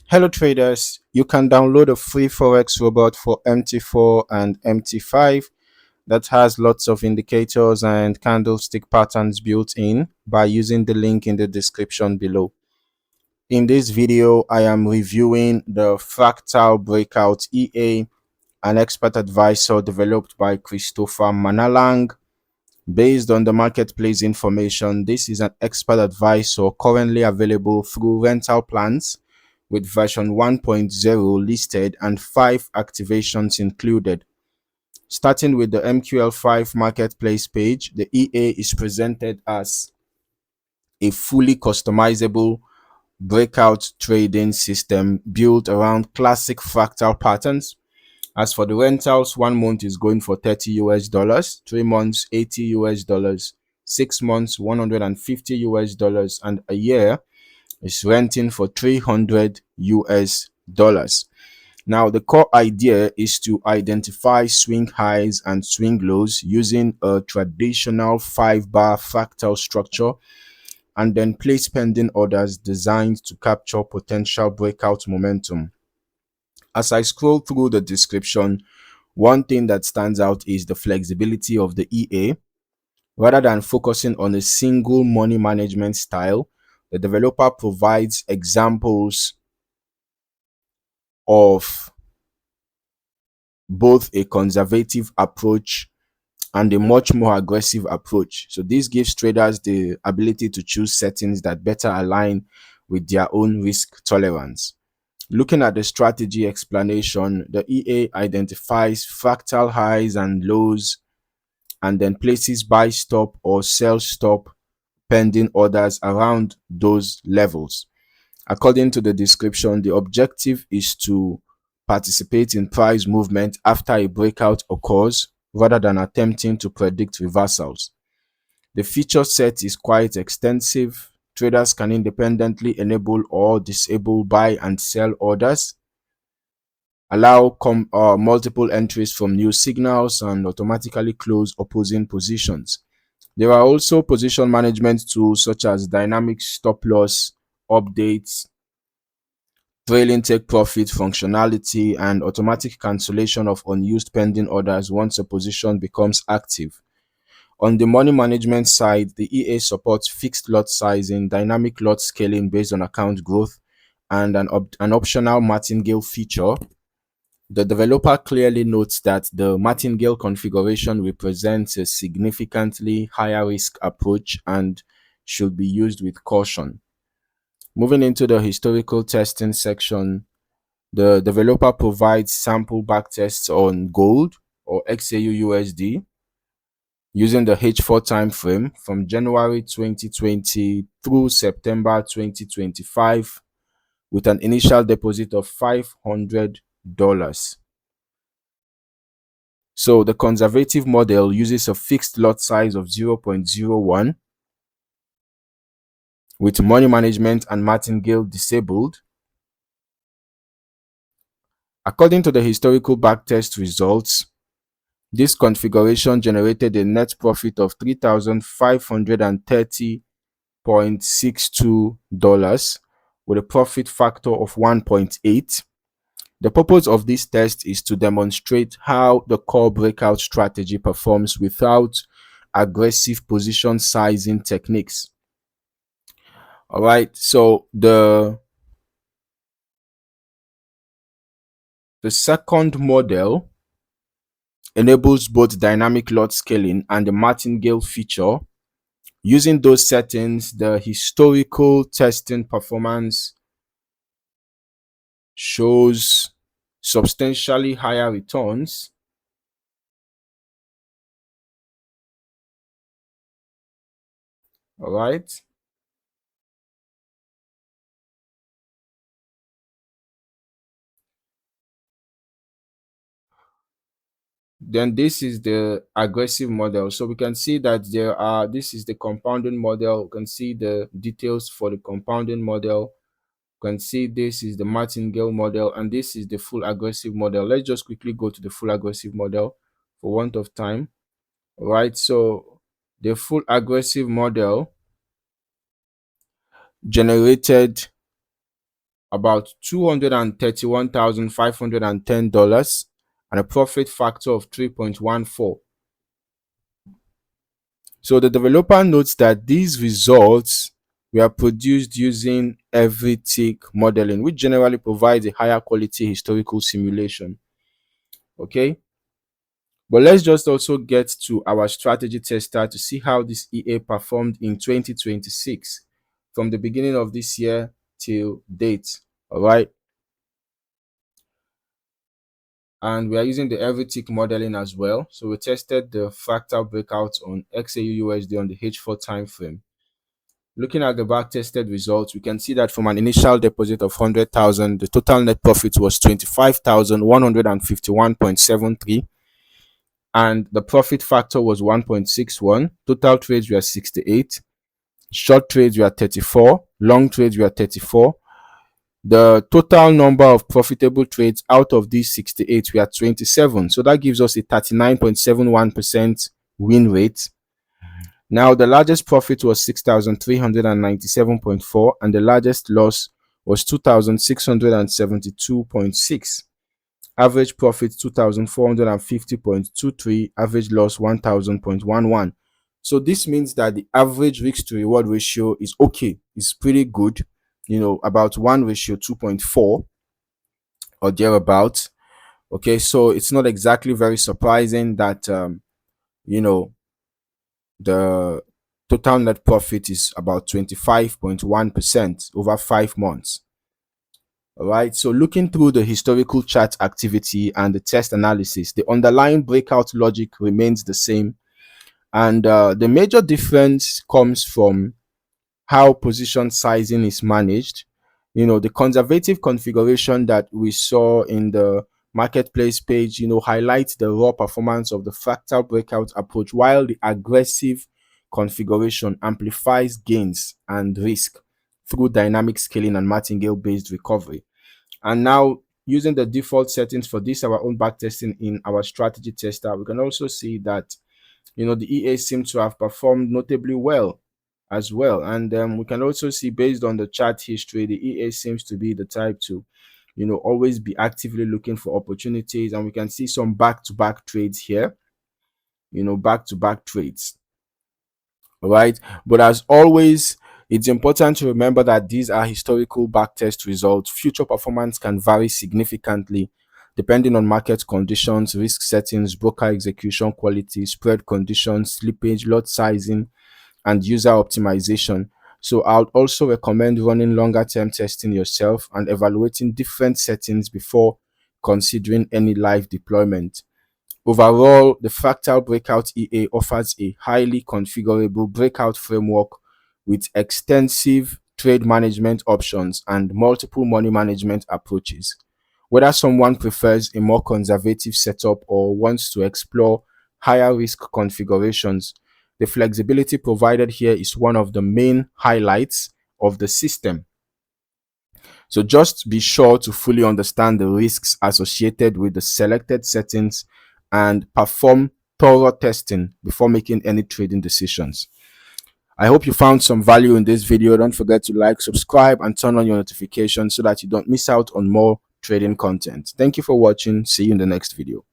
Hello traders, you can download a free Forex robot for MT4 and MT5 that has lots of indicators and candlestick patterns built in by using the link in the description below. In this video, I am reviewing the Fractal Breakout EA, an expert advisor developed by Christopher Manalang. Based on the marketplace information, this is an expert advisor currently available through rental plans with version 1.0 listed and 5 activations included. Starting with the MQL5 Marketplace page, the EA is presented as a fully customizable breakout trading system built around classic fractal patterns. As for the rentals, 1 month is going for $30, 3 months $80, 6 months $150, and a year is renting for $300. Now, the core idea is to identify swing highs and swing lows using a traditional 5-bar fractal structure and then place pending orders designed to capture potential breakout momentum. As I scroll through the description, one thing that stands out is the flexibility of the EA. Rather than focusing on a single money management style, the developer provides examples of both a conservative approach and a much more aggressive approach. So this gives traders the ability to choose settings that better align with their own risk tolerance. Looking at the strategy explanation, the EA identifies fractal highs and lows and then places buy stop or sell stop pending orders around those levels. According to the description, the objective is to participate in price movement after a breakout occurs rather than attempting to predict reversals. The feature set is quite extensive. Traders can independently enable or disable buy and sell orders, allow multiple entries from new signals, and automatically close opposing positions. There are also position management tools such as dynamic stop loss updates, trailing take profit functionality, and automatic cancellation of unused pending orders once a position becomes active. On the money management side, the EA supports fixed lot sizing, dynamic lot scaling based on account growth, and an optional Martingale feature. The developer clearly notes that the Martingale configuration represents a significantly higher risk approach and should be used with caution. Moving into the historical testing section, the developer provides sample backtests on gold or XAU-USD using the H4 timeframe from January 2020 through September 2025 with an initial deposit of $500. So the conservative model uses a fixed lot size of 0.01 with money management and Martingale disabled. According to the historical backtest results, this configuration generated a net profit of $3,530.62 with a profit factor of 1.8. The purpose of this test is to demonstrate how the core breakout strategy performs without aggressive position sizing techniques. All right, so the second model enables both dynamic lot scaling and the Martingale feature. Using those settings, the historical testing performance shows substantially higher returns. All right. Then this is the aggressive model. So we can see that this is the compounding model. You can see the details for the compounding model. You can see this is the Martingale model, and this is the full aggressive model. Let's just quickly go to the full aggressive model for want of time. All right, so the full aggressive model generated about $231,510 and a profit factor of 3.14. So the developer notes that these results were produced using every tick modeling, which generally provides a higher quality historical simulation. Okay, but let's just also get to our strategy tester to see how this EA performed in 2026 from the beginning of this year till date. All right, and we are using the every tick modeling as well. So we tested the fractal breakout on XAUUSD on the H4 time frame. Looking at the back-tested results, we can see that from an initial deposit of 100,000, the total net profit was 25,151.73, and the profit factor was 1.61. Total trades were 68, short trades were 34, long trades were 34. The total number of profitable trades out of these 68 were 27. So that gives us a 39.71% win rate. Now, the largest profit was 6,397.4 and the largest loss was 2,672.6. Average profit 2,450.23, average loss 1,000.11. So this means that the average risk to reward ratio is okay. It's pretty good, about 1:2.4 or thereabouts. Okay, so it's not exactly very surprising that the total net profit is about 25.1% over 5 months. All right, so looking through the historical chart activity and the test analysis, the underlying breakout logic remains the same, and the major difference comes from how position sizing is managed. The conservative configuration that we saw in the marketplace page, highlights the raw performance of the fractal breakout approach, while the aggressive configuration amplifies gains and risk through dynamic scaling and martingale based recovery. And now, using the default settings for this, our own backtesting in our strategy tester, we can also see that the EA seems to have performed notably well as well. And we can also see, based on the chart history, the EA seems to be the type to always be actively looking for opportunities, and we can see some back-to-back trades here, back-to-back trades. All right, but as always, it's important to remember that these are historical backtest results. Future performance can vary significantly depending on market conditions, risk settings, broker execution quality, spread conditions, slippage, lot sizing, and user optimization. So I would also recommend running longer term testing yourself and evaluating different settings before considering any live deployment. Overall, the Fractal Breakout EA offers a highly configurable breakout framework with extensive trade management options and multiple money management approaches. Whether someone prefers a more conservative setup or wants to explore higher risk configurations, the flexibility provided here is one of the main highlights of the system. So just be sure to fully understand the risks associated with the selected settings and perform thorough testing before making any trading decisions. I hope you found some value in this video. Don't forget to like, subscribe, and turn on your notifications so that you don't miss out on more trading content. Thank you for watching. See you in the next video.